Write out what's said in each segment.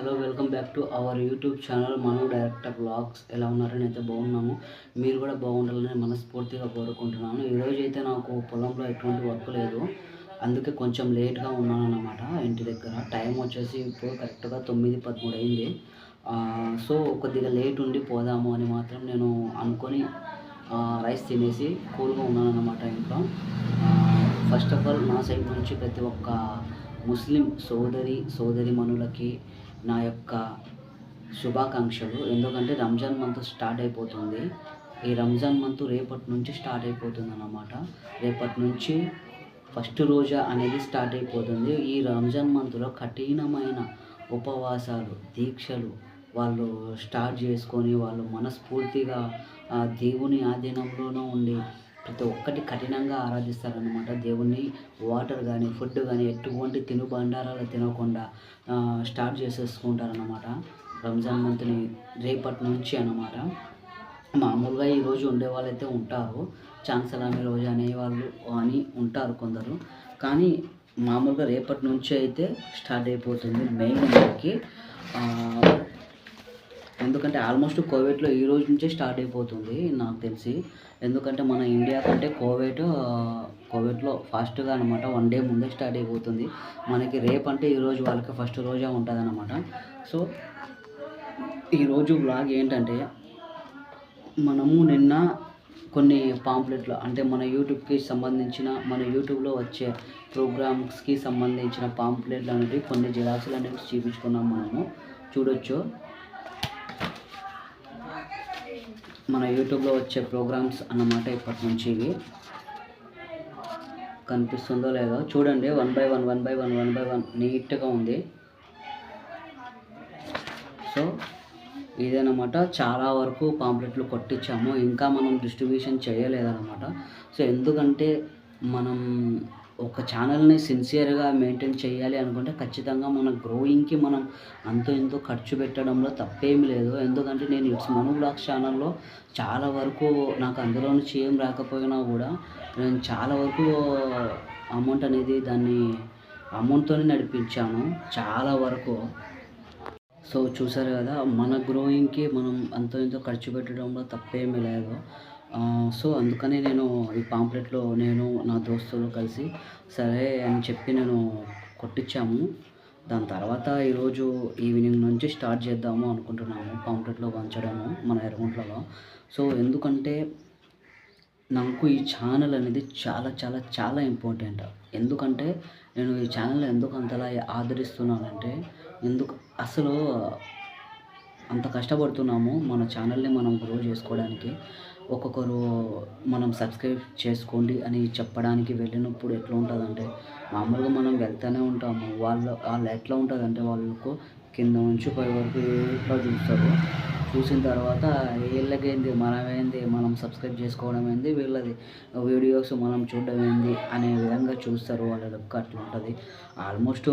Hello welcome back to our YouTube channel Manu director vlogs. ఎలా ఉన్నారని అయితే బాగున్నాము. మీరు కూడా బాగుండాలని మనస్ఫూర్తిగా కోరుకుంటున్నాను. ఈరోజు అయితే నాకు పొలంలో ఎటువంటి వర్క్ లేదు, అందుకే కొంచెం లేట్గా ఉన్నాను అన్నమాట. ఇంటి దగ్గర టైం వచ్చేసి ఇప్పుడు కరెక్ట్గా 9:13 అయింది. సో కొద్దిగా లేట్ ఉండి పోదాము అని మాత్రం నేను అనుకొని రైస్ తినేసి కూల్గా ఉన్నాను అన్నమాట ఇంట్లో. ఫస్ట్ ఆఫ్ ఆల్ నా సైడ్ నుంచి ప్రతి ఒక్క ముస్లిం సోదరిమణులకి నా యొక్క శుభాకాంక్షలు. ఎందుకంటే రంజాన్ మంత్ స్టార్ట్ అయిపోతుంది. ఈ రంజాన్ మంత్ రేపటి నుంచి స్టార్ట్ అయిపోతుంది అన్నమాట. రేపటి నుంచి ఫస్ట్ రోజా అనేది స్టార్ట్ అయిపోతుంది. ఈ రంజాన్ మంత్లో కఠినమైన ఉపవాసాలు, దీక్షలు వాళ్ళు స్టార్ట్ చేసుకొని వాళ్ళు మనస్ఫూర్తిగా దేవుని ఆధీనంలోనూ ఉండి ప్రతి ఒక్కటి కఠినంగా ఆరాధిస్తారనమాట. దేవుణ్ణి వాటర్ కానీ ఫుడ్ కానీ ఎటువంటి తినుబండారాలు తినకుండా స్టార్ట్ చేసేసుకుంటారనమాట రంజాన్ మంత్ని రేపటి నుంచి అనమాట. మామూలుగా ఈరోజు ఉండే వాళ్ళైతే ఉంటారు, చాన్సలామి రోజు అనేవాళ్ళు అని ఉంటారు కొందరు, కానీ మామూలుగా రేపటి నుంచి అయితే స్టార్ట్ అయిపోతుంది మెయిన్ మనకి. ఎందుకంటే ఆల్మోస్ట్ కోవిడ్లో ఈ రోజు నుంచే స్టార్ట్ అయిపోతుంది నాకు తెలిసి. ఎందుకంటే మన ఇండియా కంటే కోవిడ్లో ఫాస్ట్గా అనమాట 1 డే ముందే స్టార్ట్ అయిపోతుంది. మనకి రేపు అంటే ఈరోజు వాళ్ళకి ఫస్ట్ రోజే ఉంటుంది అనమాట. సో ఈరోజు బ్లాగ్ ఏంటంటే, మనము నిన్న కొన్ని పాంప్లెట్లు అంటే మన యూట్యూబ్కి సంబంధించిన మన యూట్యూబ్లో వచ్చే ప్రోగ్రామ్స్కి సంబంధించిన పాంప్లెట్లు అనేవి కొన్ని జిరాక్స్లు అనేవి చూపించుకున్నాం. మనము చూడొచ్చు మన యూట్యూబ్లో వచ్చే ప్రోగ్రామ్స్ అన్నమాట. ఇప్పటి నుంచి ఇవి కనిపిస్తుందో లేదో చూడండి. 1 by 1 నీట్గా ఉంది. సో ఇదేనమాట, చాలా వరకు పాంప్లెట్లు కొట్టించాము, ఇంకా మనం డిస్ట్రిబ్యూషన్ చేయలేదన్నమాట. సో ఎందుకంటే మనం ఒక ఛానల్ని సిన్సియర్గా మెయింటైన్ చేయాలి అనుకుంటే ఖచ్చితంగా మన గ్రోయింగ్కి మనం అంతో ఎంతో ఖర్చు పెట్టడంలో తప్పేమీ లేదు. ఎందుకంటే నేను ఇట్స్ మను బ్లాగ్స్ ఛానల్లో చాలా వరకు నాకు అందులో నుంచి ఏం రాకపోయినా కూడా నేను చాలా వరకు అమౌంట్ అనేది దాన్ని అమౌంట్తోనే నడిపించాను చాలా వరకు. సో చూసారు కదా, మన గ్రోయింగ్కి మనం అంతో ఎంతో ఖర్చు పెట్టడంలో తప్పేమీ లేదు. సో అందుకని నేను ఈ పాంప్లెట్లో నేను నా దోస్తులు కలిసి సరే అని చెప్పి నేను కొట్టించాము. దాని తర్వాత ఈరోజు ఈవినింగ్ నుంచి స్టార్ట్ చేద్దాము అనుకుంటున్నాము పాంప్లెట్లో పంచడము మన ఎర్రగుంట్లలో. సో ఎందుకంటే నాకు ఈ ఛానల్ అనేది చాలా చాలా చాలా ఇంపార్టెంట్. ఎందుకంటే నేను ఈ ఛానల్ ఎందుకు అంతలా ఆదరిస్తున్నానంటే, అసలు అంత కష్టపడుతున్నాము మన ఛానల్ని మనం గ్రో చేసుకోవడానికి. ఒక్కొక్కరు మనం సబ్స్క్రైబ్ చేసుకోండి అని చెప్పడానికి వెళ్ళినప్పుడు ఎట్లా ఉంటుందంటే, మామూలుగా మనం వెళ్తూనే ఉంటాము, వాళ్ళు ఎట్లా ఉంటుందంటే వాళ్ళకు కింద నుంచి పై వరకు ఇట్లా చూస్తారు. చూసిన తర్వాత వీళ్ళకేంది మనమేంది, మనం సబ్స్క్రైబ్ చేసుకోవడం ఏంది, వీళ్ళది వీడియోస్ మనం చూడడం ఏంది అనే విధంగా చూస్తారు. వాళ్ళకి అట్లా ఉంటుంది. ఆల్మోస్ట్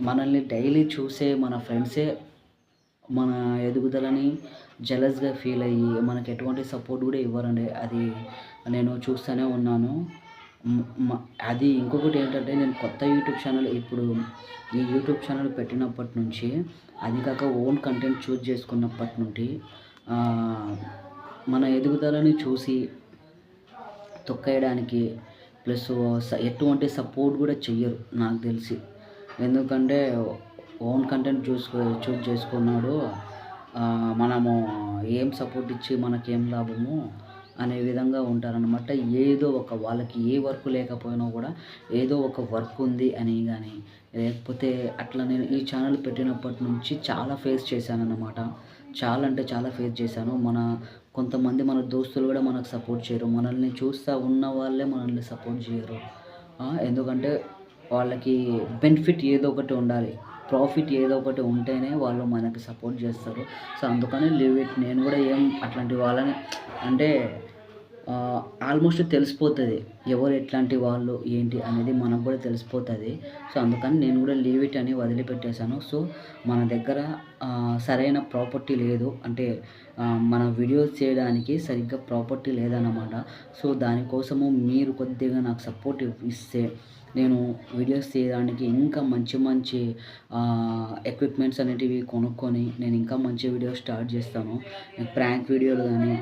మనల్ని డైలీ చూసే మన ఫ్రెండ్సే మన ఎదుగుదలని జెలస్గా ఫీల్ అయ్యి మనకు ఎటువంటి సపోర్ట్ కూడా ఇవ్వరండి. అది నేను చూస్తూనే ఉన్నాను. అది ఇంకొకటి ఏంటంటే, నేను కొత్త యూట్యూబ్ ఛానల్ ఇప్పుడు ఈ యూట్యూబ్ ఛానల్ పెట్టినప్పటి నుంచి, అది కాక ఓన్ కంటెంట్ చూస్ చేసుకున్నప్పటి నుండి మన ఎదుగుదలని చూసి తొక్కేయడానికి ప్లస్ ఎటువంటి సపోర్ట్ కూడా చెయ్యరు నాకు తెలిసి. ఎందుకంటే ఓన్ కంటెంట్ చూస్ చేసుకున్నాడు, మనము ఏం సపోర్ట్ ఇచ్చి మనకేం లాభము అనే విధంగా ఉంటారనమాట. ఏదో ఒక వాళ్ళకి ఏ వర్క్ లేకపోయినా కూడా ఏదో ఒక వర్క్ ఉంది అని కానీ, లేకపోతే అట్లా నేను ఈ ఛానల్ పెట్టినప్పటి నుంచి చాలా ఫేస్ చేశానన్నమాట. చాలా అంటే చాలా ఫేస్ చేశాను. కొంతమంది మన దోస్తులు కూడా మనకు సపోర్ట్ చేయరు, మనల్ని చూస్తూ ఉన్న వాళ్ళే మనల్ని సపోర్ట్ చేయరు. ఎందుకంటే వాళ్ళకి బెనిఫిట్ ఏదో ఒకటి ఉండాలి, ప్రాఫిట్ ఏదో ఒకటి ఉంటేనే వాళ్ళు మనకి సపోర్ట్ చేస్తారు. సో అందుకని లీవ్ ఇట్. నేను కూడా ఏం అట్లాంటి వాళ్ళని అంటే ఆల్మోస్ట్ తెలిసిపోతుంది ఎవరు ఎట్లాంటి వాళ్ళు ఏంటి అనేది మనకు కూడా తెలిసిపోతుంది. సో అందుకని నేను కూడా లీవ్ ఇట్ అని వదిలిపెట్టేశాను. సో మన దగ్గర సరైన ప్రాపర్టీ లేదు, అంటే మన వీడియోస్ చేయడానికి సరిగ్గా ప్రాపర్టీ లేదన్నమాట. సో దానికోసము మీరు కొద్దిగా నాకు సపోర్ట్ ఇస్తే నేను వీడియోస్ తీయడానికి ఇంకా మంచి మంచి ఎక్విప్మెంట్స్ అనేటివి కొనుక్కొని నేను ఇంకా మంచి వీడియోస్ స్టార్ట్ చేస్తాను. ప్రాంక్ వీడియోలు కానీ,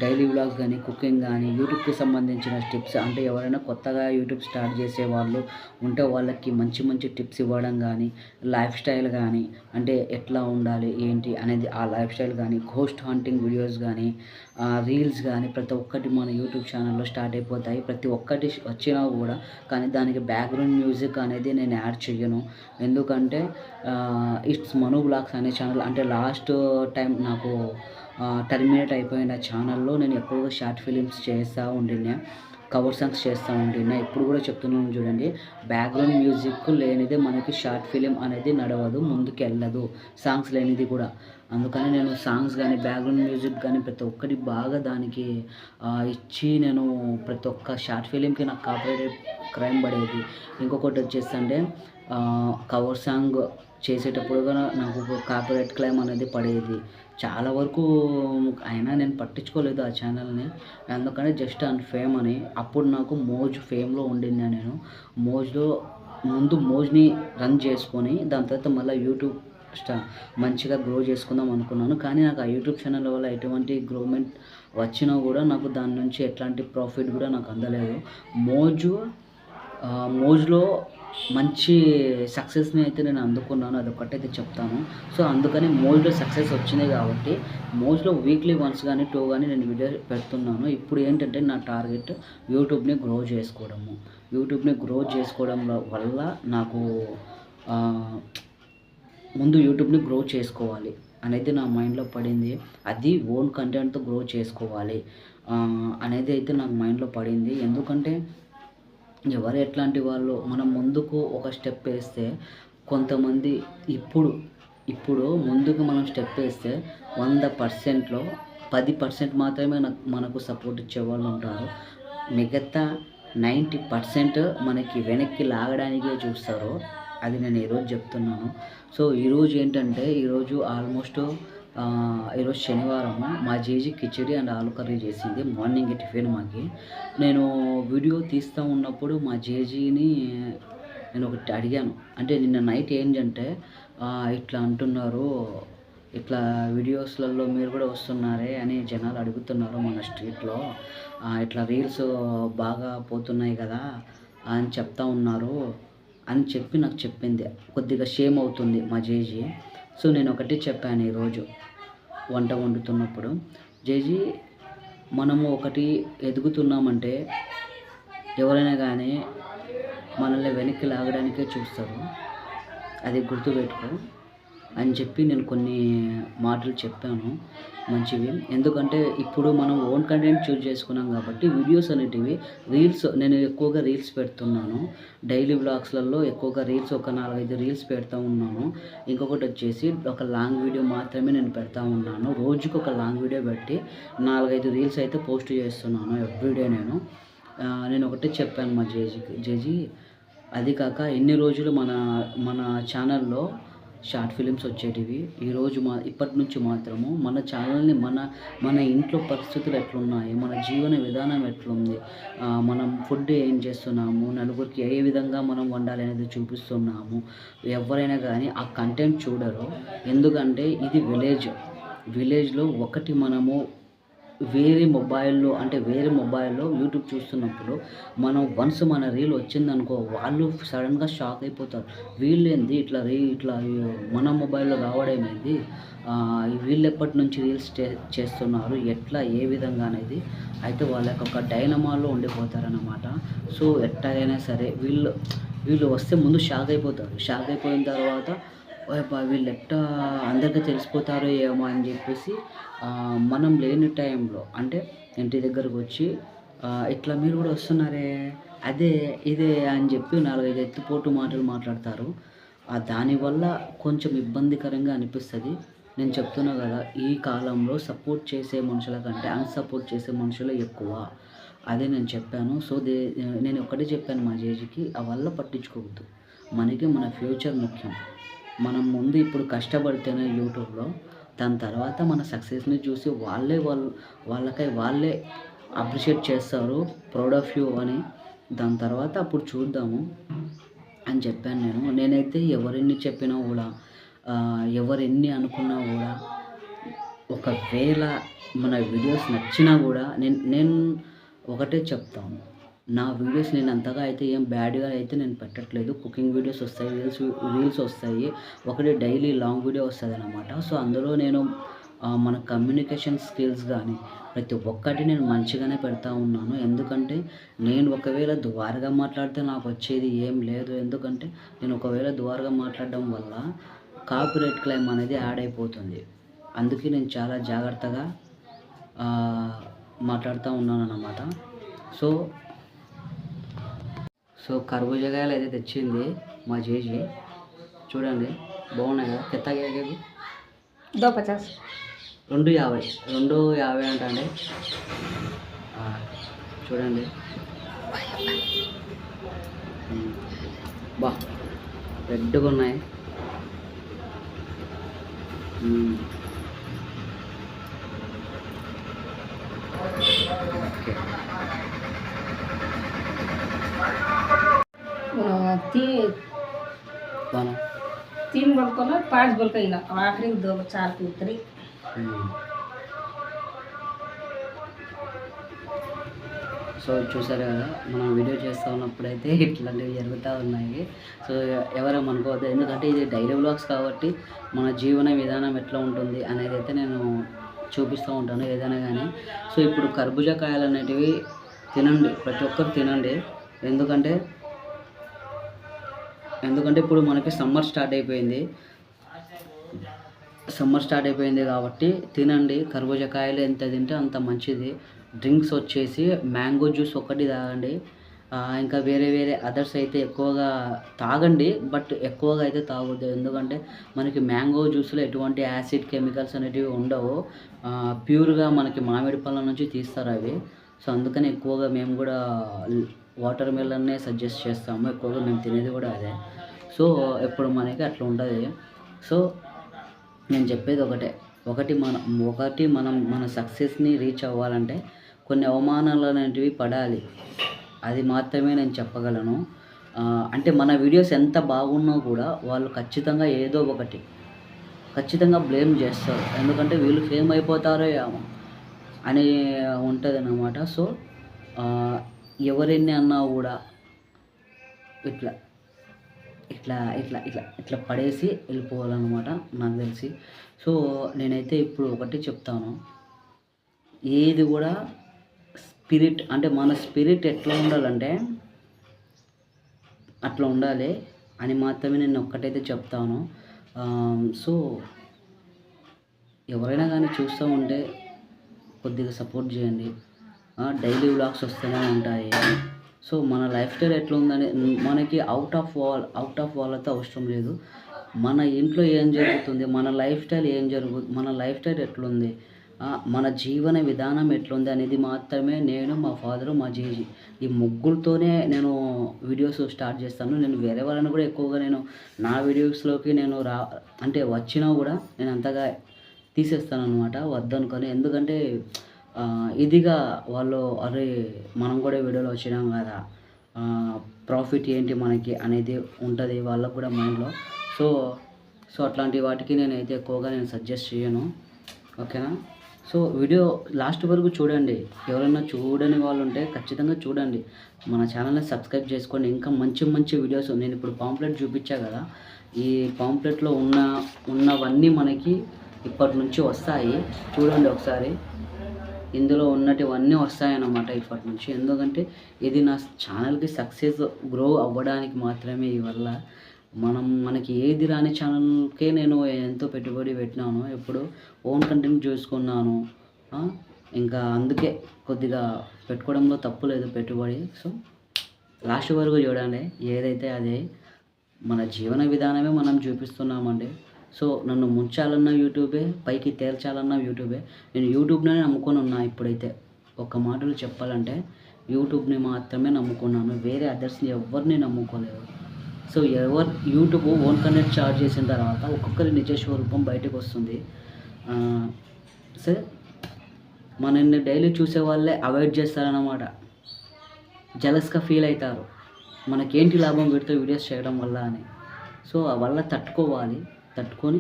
డైలీ వ్లాగ్స్ కానీ, కుకింగ్ కానీ, యూట్యూబ్‌కి సంబంధించిన టిప్స్ అంటే ఎవరైనా కొత్తగా యూట్యూబ్ స్టార్ట్ చేసేవాళ్ళు ఉంటే వాళ్ళకి మంచి మంచి టిప్స్ ఇవ్వడం కానీ, లైఫ్ స్టైల్ కానీ, అంటే ఎట్లా ఉండాలి ఏంటి అనేది ఆ లైఫ్ స్టైల్ కానీ, ఘోస్ట్ హంటింగ్ వీడియోస్ కానీ, రీల్స్ కానీ ప్రతి ఒక్కటి మన యూట్యూబ్ ఛానల్‌లో స్టార్ట్ అయిపోతాయి. ప్రతి ఒక్కటి వచ్చినా కూడా కానీ దానికి బ్యాక్‌గ్రౌండ్ మ్యూజిక్ అనేది నేను యాడ్ చెయ్యను. ఎందుకంటే ఇట్స్ మను వ్లాగ్స్ అనే ఛానల్ అంటే లాస్ట్ టైం నాకు టర్మినేట్ అయిపోయిన ఛానల్‌లో నేను ఎక్కువగా షార్ట్ ఫిలిమ్స్ చేస్తా ఉండిన్నా. కవర్ సాంగ్స్ చేస్తా ఉంటున్నా. ఇప్పుడు కూడా చెప్తున్నాను చూడండి. బ్యాక్‌గ్రౌండ్ మ్యూజిక్ లేనిదే మనకి షార్ట్ ఫిలిం అనేది నడవదు. ముందుకెళ్ళదు. సాంగ్స్ లేనిది కూడా. అందుకని నేను సాంగ్స్ గానీ, బ్యాక్‌గ్రౌండ్ మ్యూజిక్ గానీ ప్రతి ఒక్కటి బాగా దానికి ఇచ్చి నేను ప్రతి ఒక్క షార్ట్ ఫిలింకి నాకు కాపీరైట్ క్రైమ్ పడేది. ఇంకొకటి వచ్చేసంటే కవర్ సాంగ్ చేసేటప్పుడు కూడా నాకు కాపీరైట్ క్లెయిమ్ అనేది పడేది. చాలా వరకు అయినా నేను పట్టించుకోలేదు ఆ ఛానల్‌ని. అందుకని జస్ట్ ఫేమ్ అని. అప్పుడు నాకు మోజ్ ఫేమ్‌లో ఉండిన్నా నేను. మోజ్‌లో ముందు మోజ్‌ని రన్ చేసుకొని దాని తర్వాత మళ్ళీ యూట్యూబ్ స్టా మంచిగా గ్రో చేసుకుందాం అనుకున్నాను. కానీ నాకు ఆ యూట్యూబ్ ఛానల్ వల్ల ఎటువంటి గ్రోమెంట్ వచ్చినా కూడా నాకు దాని నుంచి ఎట్లాంటి ప్రాఫిట్ కూడా నాకు అందలేదు. మోజు మోజ్‌లో మంచి సక్సెస్‌ని అయితే నేను అందుకున్నాను. అదొక్కటైతే చెప్తాను. సో, అందుకని మోజ్‌లో సక్సెస్ వచ్చింది కాబట్టి మోజ్‌లో వీక్లీ వన్స్ గానీ, 2 గానీ నేను వీడియో పెడుతున్నాను. ఇప్పుడు ఏంటంటే నా టార్గెట్ యూట్యూబ్‌ని గ్రో చేసుకోవడము. యూట్యూబ్‌ని గ్రో చేసుకోవడంలో వల్ల నాకు ఆహ్, ముందు యూట్యూబ్‌ని గ్రో చేసుకోవాలి అనేది నా మైండ్‌లో పడింది. అది ఓన్ కంటెంట్‌తో గ్రో చేసుకోవాలి అనేది అయితే నాకు మైండ్‌లో పడింది. ఎందుకంటే ఎవరు ఎట్లాంటి వాళ్ళు మనం ముందుకు ఒక స్టెప్ వేస్తే కొంతమంది ఇప్పుడు ఇప్పుడు ముందుకు మనం స్టెప్ వేస్తే 100%లో 10% మాత్రమే మనకు సపోర్ట్ ఇచ్చేవాళ్ళు ఉంటారు. మిగతా 90% మనకి వెనక్కి లాగడానికే చూస్తారు. అది నేను ఈరోజు చెప్తున్నాను. సో, ఈరోజు ఏంటంటే ఈరోజు ఆల్మోస్ట్ ఈరోజు శనివారము మా జేజీ కిచిడి అండ్ ఆలు కర్రీ చేసింది మార్నింగ్ టిఫిన్ మాకి. నేను వీడియో తీస్తూ ఉన్నప్పుడు మా జేజీని నేను ఒకటి అడిగాను. అంటే నిన్న నైట్ ఏంటంటే ఇట్లా అంటున్నారు, ఇట్లా వీడియోస్‌లలో మీరు కూడా వస్తున్నారే అని జనాలు అడుగుతున్నారు మన స్ట్రీట్‌లో. ఇట్లా రీల్స్ బాగా పోతున్నాయి కదా అని చెప్తా ఉన్నారు అని చెప్పి నాకు చెప్పింది. కొద్దిగా షేమ్ అవుతుంది మా జేజీ. సో, నేను ఒకటే చెప్పాను ఈరోజు వంట వండుతున్నప్పుడు. జేజీ మనము ఒకటి ఎదుగుతున్నామంటే ఎవరైనా కానీ మనల్ని వెనక్కి లాగడానికే చూస్తారు. అది గుర్తుపెట్టుకో అని చెప్పి నేను కొన్ని మాటలు చెప్పాను మంచివి. ఎందుకంటే ఇప్పుడు మనం ఓన్ కంటెంట్ చూజ్ చేసుకున్నాం కాబట్టి వీడియోస్ అనేటివి నేను ఎక్కువగా రీల్స్ పెడుతున్నాను. డైలీ వ్లాగ్స్‌లలో ఎక్కువగా రీల్స్ ఒక 4, 5 రీల్స్ పెడతా ఉన్నాను. ఇంకొకటి వచ్చేసి ఒక లాంగ్ వీడియో మాత్రమే నేను పెడతా ఉన్నాను. రోజుకి ఒక లాంగ్ వీడియో పెట్టి 4, 5 రీల్స్ అయితే పోస్ట్ చేస్తున్నాను ఎవ్రీడే నేను. నేను ఒకటే చెప్పాను మా జేజీకి. జేజీ అది కాక ఎన్ని రోజులు మన మన ఛానల్‌లో షార్ట్ ఫిలిమ్స్ వచ్చేటివి. ఈరోజు ఇప్పటి నుంచి మాత్రము మన ఛానల్‌ని మన ఇంట్లో పరిస్థితులు ఎట్లున్నాయి, మన జీవన విధానం ఎట్లుంది, మనం ఫుడ్ ఏం చేస్తున్నాము, నలుగురికి ఏ విధంగా మనం వండాలి అనేది చూపిస్తున్నాము. ఎవరైనా కానీ ఆ కంటెంట్ చూడరు. ఎందుకంటే ఇది విలేజ్‌లో ఒకటి మనము వేరే మొబైల్‌లో యూట్యూబ్ చూస్తున్నప్పుడు మనం వన్స్ మన రీల్ వచ్చిందనుకో వాళ్ళు సడెన్‌గా షాక్ అయిపోతారు. వీళ్ళేంది ఇట్లా మన మొబైల్‌లో రావడమేంది? వీళ్ళెప్పటి నుంచి రీల్స్ చేస్తున్నారు? ఎట్లా ఏ విధంగా అనేది అయితే వాళ్ళకి ఒక డైలమాలో ఉండిపోతారనమాట. సో, ఎట్టాగైనా సరే వీళ్ళు వస్తే ముందు షాక్ అయిపోతారు. షాక్ అయిపోయిన తర్వాత ఓయబ్బా! వీళ్ళెట్టా అందరికి తెలిసిపోతారో ఏమో అని చెప్పేసి మనం లేని టైంలో అంటే ఇంటి దగ్గరకొచ్చి ఇట్లా మీరు కూడా వస్తున్నారే, అదే, ఇదే అని చెప్పి 4, 5 ఎత్తిపోటు మాటలు మాట్లాడతారు. దానివల్ల కొంచెం ఇబ్బందికరంగా అనిపిస్తది. నేను చెప్తున్నా కదా! ఈ కాలంలో సపోర్ట్ చేసే మనుషుల కంటే అన్‌సపోర్ట్ చేసే మనుషులే ఎక్కువ. అదే నేను చెప్పాను. సో, నేను ఒక్కటే చెప్పాను మా జేజీకి అవల్ల పట్టించుకోవద్దు. మనకి మన ఫ్యూచర్ ముఖ్యం. మనం ముందు ఇప్పుడు కష్టపడితేనే యూట్యూబ్‌లో దాని తర్వాత మన సక్సెస్‌ని చూసి వాళ్ళే అప్రిషియేట్ చేస్తారు. ప్రౌడ్ ఆఫ్ యూ అని దాని తర్వాత అప్పుడు చూద్దాము అని చెప్పాను నేనైతే ఎవరెన్ని చెప్పినా కూడా ఎవరెన్ని అనుకున్నా కూడా ఒకవేళ మన వీడియోస్ నచ్చినా కూడా నేను ఒకటే చెప్తాను. నా వీడియోస్ నేను అంతగా అయితే ఏం బ్యాడ్‌గా అయితే నేను పెట్టట్లేదు. కుకింగ్ వీడియోస్ వస్తాయి, రీల్స్ వస్తాయి. ఒకటి డైలీ లాంగ్ వీడియో వస్తదనమాట. సో, అందులో నేను మన కమ్యూనికేషన్ స్కిల్స్ గానీ, ప్రతి ఒక్కటి నేను మంచిగానే పెడతా ఉన్నాను. ఎందుకంటే నేను ఒకవేళ దుబారుగా మాట్లాడితే నాకొచ్చేది ఏం లేదు. ఎందుకంటే నేను ఒకవేళ దుబారుగా మాట్లాడడం వల్ల కాపీరైట్ క్లెయిమ్ అనేది యాడ్ అయిపోతుంది. అందుకే నేను చాలా జాగ్రత్తగా మాట్లాడుతూ ఉన్నానన్నమాట. సో, కర్బూజాకాయలు అయితే తెచ్చింది మా జేజీ. చూడండి బాగున్నాయి కదా. కిత్తా కేజీ 250 250 అంట అండి. చూడండి బా రెడ్గా ఉన్నాయి. ఓకే बना 3 बोल को 5 बोल का आखिरी 2 4 की उतरी. సో చూసారు కదా, మనం వీడియో చేస్తూ ఉన్నప్పుడైతే ఇట్లాంటివి జరుగుతూ ఉన్నాయి. సో ఎవరేమో అనుకోవద్దు, ఎందుకంటే ఇది డైలీ వ్లాగ్స్ కాబట్టి మన జీవన విధానం ఎట్లా ఉంటుంది అనేది అయితే నేను చూపిస్తూ ఉంటాను ఏదైనా కానీ. సో ఇప్పుడు కర్బూజా కాయలు అనేటివి తినండి, ప్రతి ఒక్కరు తినండి. ఎందుకంటే ఇప్పుడు మనకి సమ్మర్ స్టార్ట్ అయిపోయింది కాబట్టి తినండి. కర్బూజా కాయలు ఎంత తింటే అంత మంచిది. డ్రింక్స్ వచ్చేసి మ్యాంగో జ్యూస్ ఒకటి తాగండి. ఇంకా వేరే అదర్స్ అయితే ఎక్కువగా తాగండి, బట్ ఎక్కువగా అయితే తాగొద్దు. ఎందుకంటే మనకి మ్యాంగో జ్యూస్లో ఎటువంటి యాసిడ్ కెమికల్స్ అనేటివి ఉండవు. ప్యూర్గా మనకి మామిడి పళ్ళ నుంచి తీస్తారు అవి. సో అందుకని ఎక్కువగా మేము కూడా వాటర్ మిలన్నే సజెస్ట్ చేస్తాము. ఎక్కువగా మేము తినేది కూడా అదే. సో ఇప్పుడు మనకి అట్లా ఉంటుంది. సో నేను చెప్పేది ఒకటి మనం మన సక్సెస్ని రీచ్ అవ్వాలంటే కొన్ని అవమానాలు అనేటివి పడాలి. అది మాత్రమే నేను చెప్పగలను. అంటే మన వీడియోస్ ఎంత బాగున్నా కూడా వాళ్ళు ఖచ్చితంగా ఏదో ఒకటి బ్లేమ్ చేస్తారు. ఎందుకంటే వీళ్ళు ఫేమ్ అయిపోతారో ఏమో అని ఉంటుంది అన్నమాట. సో ఎవరెన్ని అన్నా కూడా ఇట్లా పడేసి వెళ్ళిపోవాలన్నమాట నాకు తెలిసి. సో నేనైతే ఇప్పుడు ఒకటి చెప్తాను, ఏది కూడా స్పిరిట్ అంటే మన స్పిరిట్ ఎట్లా ఉండాలంటే అట్లా ఉండాలి అని మాత్రమే నేను ఒక్కటైతే చెప్తాను. సో ఎవరైనా కానీ చూస్తూ ఉంటే కొద్దిగా సపోర్ట్ చేయండి. డైలీ వ్లాగ్స్ వస్తూనే ఉంటాయి. సో మన లైఫ్ స్టైల్ ఎట్లా ఉందని మనకి అవుట్ ఆఫ్ వాళ్ళతో అవసరం లేదు. మన ఇంట్లో ఏం జరుగుతుంది, మన లైఫ్ స్టైల్ ఎట్లుంది, మన జీవన విధానం ఎట్లుంది అనేది మాత్రమే నేను, మా ఫాదరు, మా జేజీ ఈ ముగ్గురితోనే నేను వీడియోస్ స్టార్ట్ చేస్తాను. నేను వేరే వాళ్ళని కూడా ఎక్కువగా నేను నా వీడియోస్లోకి నేను అంటే వచ్చినా కూడా నేను అంతగా తీసేస్తాను అనమాట, వద్దనుకొని. ఎందుకంటే ఇదిగా వాళ్ళు అరే మనం కూడా వీడియోలో వచ్చినాం కదా, ప్రాఫిట్ ఏంటి మనకి అనేది ఉంటుంది వాళ్ళకు కూడా మైండ్లో. సో అట్లాంటి వాటికి నేనైతే ఎక్కువగా సజెస్ట్ చేయను. ఓకేనా. సో వీడియో లాస్ట్ వరకు చూడండి. ఎవరైనా చూడని వాళ్ళు ఉంటే ఖచ్చితంగా చూడండి. మన ఛానల్ని సబ్స్క్రైబ్ చేసుకోండి. ఇంకా మంచి వీడియోస్ నేను ఇప్పుడు పాంప్లెట్ చూపించా కదా, ఈ పాంప్లెట్లో ఉన్నవన్నీ మనకి ఇప్పటి నుంచి వస్తాయి. చూడండి ఒకసారి, ఇందులో ఉన్నటివన్నీ వస్తాయన్నమాట ఇప్పటి నుంచి. ఎందుకంటే ఇది నా ఛానల్కి సక్సెస్ గ్రో అవ్వడానికి మాత్రమే. ఈ వల్ల మనకి ఏది రాని ఛానల్కే నేను ఎంతో పెట్టుబడి పెట్టినాను. ఎప్పుడు ఓన్ కంటెంట్ చూసుకున్నాను. ఇంకా అందుకే కొద్దిగా పెట్టుకోవడంలో తప్పు లేదు పెట్టుబడి. సో లాస్ట్ వరకు చూడండి. ఏదైతే అదే మన జీవన విధానమే మనం చూపిస్తున్నామండి. సో నన్ను ముంచాలన్న యూట్యూబే, పైకి తేల్చాలన్న యూట్యూబే. నేను యూట్యూబ్నే నమ్ముకొని ఉన్నా. ఇప్పుడైతే ఒక మాటలు చెప్పాలంటే యూట్యూబ్ని మాత్రమే నమ్ముకున్నాను. వేరే అదర్స్ని ఎవరిని నమ్ముకోలేదు. So YouTube own content start చేసిన తర్వాత ఒక్కొక్కరి నిజ స్వరూపం బయటకు వస్తుంది. సరే మనల్ని డైలీ చూసే వాళ్ళే అవాయిడ్ చేస్తారన్నమాట. జలస్గా ఫీల్ అవుతారు, మనకేంటి లాభం వీటితో వీడియోస్ చేయడం వల్ల అని. సో ఆ వల్ల తట్టుకొని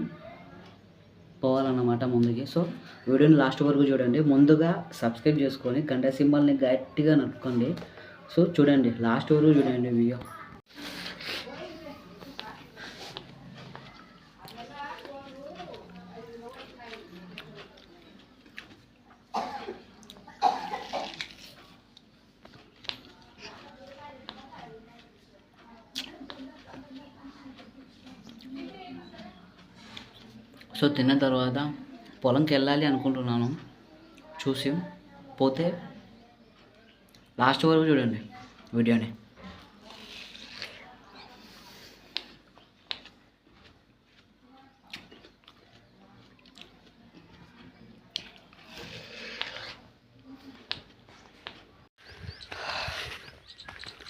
పోవాలన్నమాట ముందుకి. సో వీడియోని లాస్ట్ వరకు చూడండి. ముందుగా సబ్స్క్రైబ్ చేసుకొని గంట సింబల్ని గట్టిగా నొక్కండి. సో చూడండి, లాస్ట్ వరకు చూడండి వీడియో. సో తిన్న తర్వాత పొలంకి వెళ్ళాలి అనుకుంటున్నాను. చూసి పోతే లాస్ట్ వరకు చూడండి వీడియోని.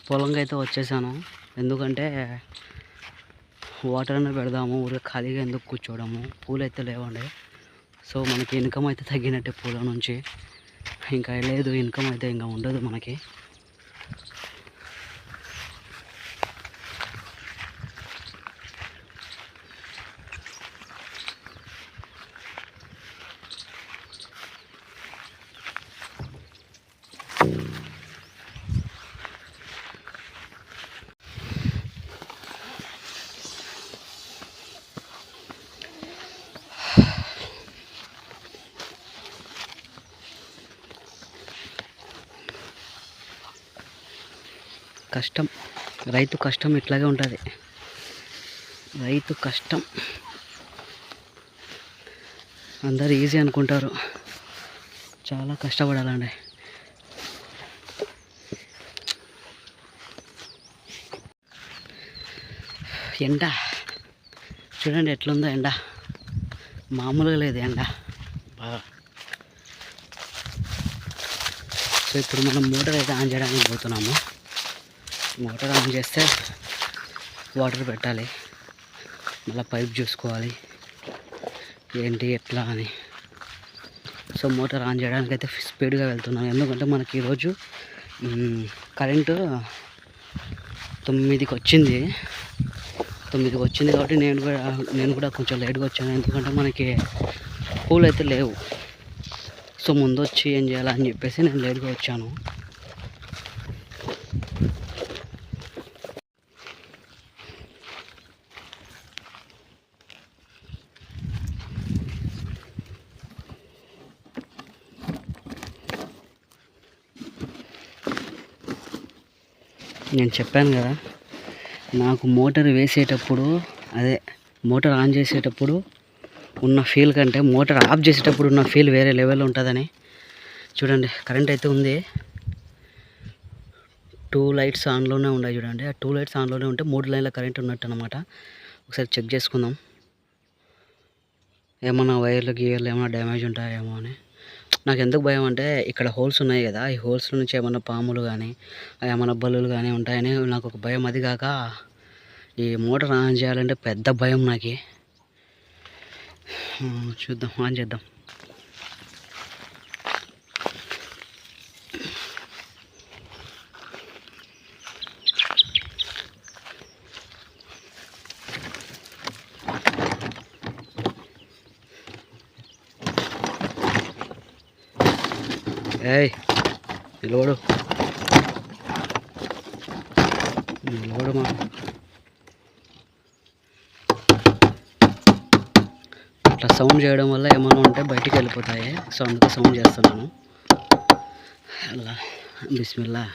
పొలంకి అయితే వచ్చేసాను. ఎందుకంటే వాటర్ అనేది పెడదాము, ఊరికే ఖాళీగా ఎందుకు కూర్చోవడము. పూలు అయితే లేవండి. సో మనకి ఇన్కమ్ అయితే తగ్గినట్టే పూల నుంచి. ఇంకా లేదు, ఇన్కమ్ అయితే ఇంకా ఉండదు మనకి. కష్టం, రైతు కష్టం ఇట్లాగే ఉంటుంది. రైతు కష్టం అందరు ఈజీ అనుకుంటారు, చాలా కష్టపడాలండి. ఎండ చూడండి ఎట్లుందో, ఎండ మామూలుగా లేదు ఎండ బాగా. సో ఇప్పుడు మనం మోటార్ అయితే ఆన్ చేయడానికి పోతున్నాము. మోటార్ ఆన్ చేస్తే వాటర్ పెట్టాలి, మళ్ళీ పైప్ చూసుకోవాలి ఏంటి ఎట్లా అని. సో మోటార్ ఆన్ చేయడానికి అయితే స్పీడ్గా వెళ్తున్నాను. ఎందుకంటే మనకి ఈరోజు కరెంటు 9కి వచ్చింది. 9కి వచ్చింది కాబట్టి నేను కూడా కొంచెం లేట్గా వచ్చాను. ఎందుకంటే మనకి పూలు అయితే లేవు. సో ముందు వచ్చి ఏం చేయాలని చెప్పేసి నేను లేట్గా వచ్చాను. నేను చెప్పాను కదా, నాకు మోటార్ వేసేటప్పుడు మోటార్ ఆన్ చేసేటప్పుడు ఉన్న ఫీల్ కంటే మోటార్ ఆఫ్ చేసేటప్పుడు ఉన్న ఫీల్ వేరే లెవెల్లో ఉంటుందని. చూడండి కరెంట్ అయితే ఉంది, 2 లైట్స్ ఆన్లోనే ఉన్నాయి. చూడండి ఆ 2 లైట్స్ ఆన్లోనే ఉంటే 3 లైన్ల కరెంట్ ఉన్నట్టు అనమాట. ఒకసారి చెక్ చేసుకుందాం, ఏమన్నా వైర్లు గీర్లు ఏమైనా డ్యామేజ్ ఉంటాయేమో అని. నాకు ఎందుకు భయం అంటే ఇక్కడ హోల్స్ ఉన్నాయి కదా, ఈ హోల్స్ నుంచి ఏమన్నా పాములు కానీ ఏమన్నా బల్లులు కానీ ఉంటాయని నాకు ఒక భయం. అది కాక ఈ మోటార్ ఆన్ చేయాలంటే పెద్ద భయం నాకు. చూద్దాం, ఆన్ చేద్దాం. ఏయ్ నిలబడు మా. అట్లా సౌండ్ చేయడం వల్ల ఏమైనా ఉంటే బయటికి వెళ్ళిపోతాయి. సో అందుకే సౌండ్ చేస్తున్నాను. అలా బిస్మిల్లా.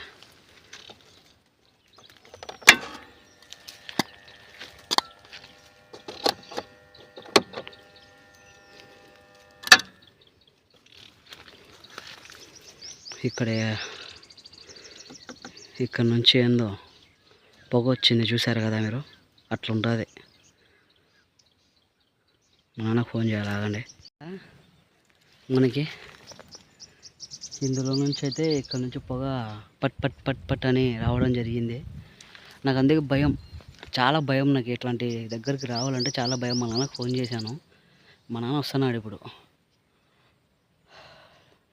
ఇక్కడ నుంచి ఏందో పొగ వచ్చింది, చూసారు కదా మీరు, అట్లా ఉంటుంది. మా నాన్నకు ఫోన్ చేయాలి, ఆగండి. మనకి ఇందులో నుంచి అయితే ఇక్కడ నుంచి పొగ పట్ పట్ పట్ పట్ అని రావడం జరిగింది. నాకు అందుకే భయం, చాలా భయం నాకు. ఇట్లాంటి దగ్గరికి రావాలంటే చాలా భయం. మా నాన్నకు ఫోన్ చేశాను, మా నాన్న వస్తున్నాడు ఇప్పుడు.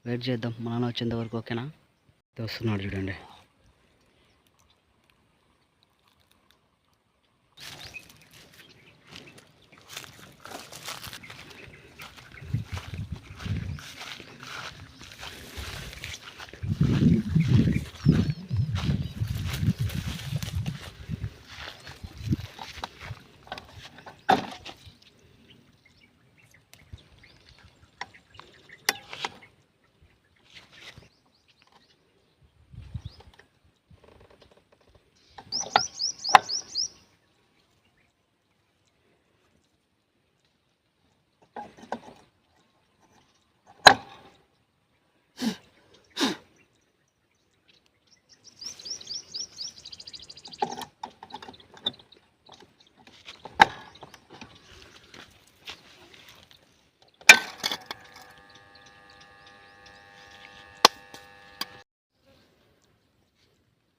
వెయిట్ చేద్దాం మా నాన్న వచ్చేంత వరకు, ఓకేనా? వస్తున్నాడు చూడండి.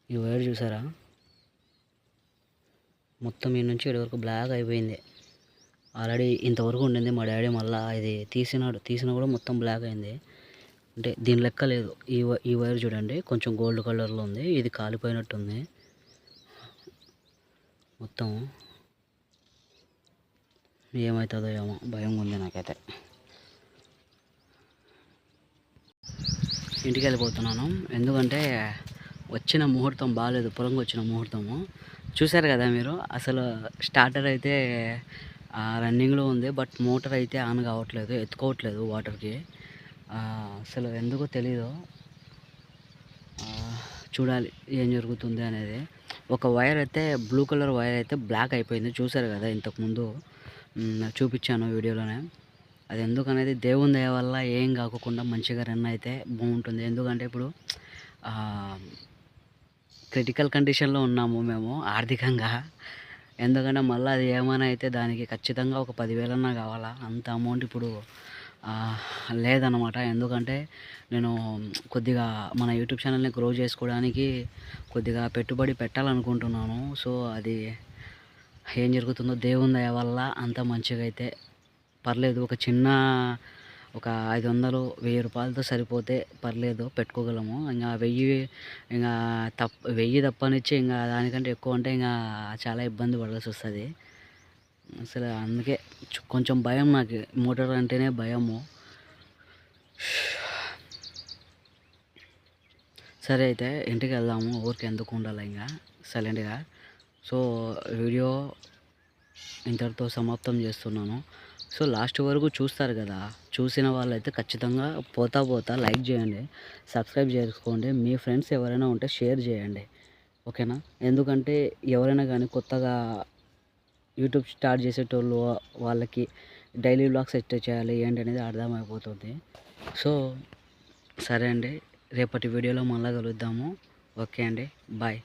ఈ వైర్ చూసారా, మొత్తం ఈ నుంచి ఇక్కడి వరకు బ్లాక్ అయిపోయింది. ఆల్రెడీ ఇంతవరకు ఉండింది, మా డాడీ మళ్ళీ ఇది తీసినా కూడా మొత్తం బ్లాక్ అయింది. అంటే దీని లెక్క లేదు. ఈ వైర్ చూడండి కొంచెం గోల్డ్ కలర్లో ఉంది, ఇది కాలిపోయినట్టుంది మొత్తం. ఏమవుతుందో ఏమో భయం ఉంది నాకైతే. ఇంటికి వెళ్ళిపోతున్నాను, ఎందుకంటే వచ్చిన ముహూర్తం బాగాలేదు, పొలంకి వచ్చిన ముహూర్తము. చూశారు కదా మీరు, అసలు స్టార్టర్ అయితే రన్నింగ్లో ఉంది, బట్ మోటార్ అయితే ఆన్ కావట్లేదు, ఎత్తుకోవట్లేదు వాటర్కి. అసలు ఎందుకో తెలీదు, చూడాలి ఏం జరుగుతుంది అనేది. ఒక వైర్ అయితే బ్లూ కలర్ వైర్ అయితే బ్లాక్ అయిపోయింది, చూశారు కదా ఇంతకుముందు చూపించాను వీడియోలోనే. అది ఎందుకనేది దేవుని దయ వల్ల ఏం కాకుండా మంచిగా రన్ అయితే బాగుంటుంది. ఎందుకంటే ఇప్పుడు క్రిటికల్ కండిషన్లో ఉన్నాము మేము ఆర్థికంగా. ఎందుకంటే మళ్ళీ అది ఏమైనా అయితే దానికి ఖచ్చితంగా ఒక 10,000 కావాలా, అంత అమౌంట్ ఇప్పుడు లేదన్నమాట. ఎందుకంటే నేను కొద్దిగా మన యూట్యూబ్ ఛానల్ని గ్రో చేసుకోవడానికి కొద్దిగా పెట్టుబడి పెట్టాలనుకుంటున్నాను. సో అది ఏం జరుగుతుందో దేవుని దయ వల్ల అంత మంచిగా అయితే పర్లేదు. ఒక 500, 1000 రూపాయలతో సరిపోతే పర్లేదు, పెట్టుకోగలము. ఇంకా 1000 తప్పనిచ్చి ఇంకా దానికంటే ఎక్కువ అంటే ఇంకా చాలా ఇబ్బంది పడాల్సి వస్తుంది. అసలు అందుకే కొంచెం భయం నాకు, మోటార్ అంటేనే భయము. సరే అయితే ఇంటికి వెళ్దాము, ఊరికి ఎందుకు ఉండాలి ఇంకా సైలెంట్గా. సో వీడియో ఇంతటితో సమాప్తం చేస్తున్నాను. సో లాస్ట్ వరకు చూస్తారు కదా, చూసిన వాళ్ళైతే ఖచ్చితంగా పోతా లైక్ చేయండి, సబ్స్క్రైబ్ చేసుకోండి, మీ ఫ్రెండ్స్ ఎవరైనా ఉంటే షేర్ చేయండి, ఓకేనా. ఎందుకంటే ఎవరైనా కానీ కొత్తగా యూట్యూబ్ స్టార్ట్ చేసేటోళ్ళు వాళ్ళకి డైలీ వ్లాగ్స్ ఎట్లా చేయాలి ఏంటి అనేది అర్థమైపోతుంది. సో సరే అండి, రేపటి వీడియోలో మళ్ళీ కలుద్దాము. ఓకే అండి, బాయ్.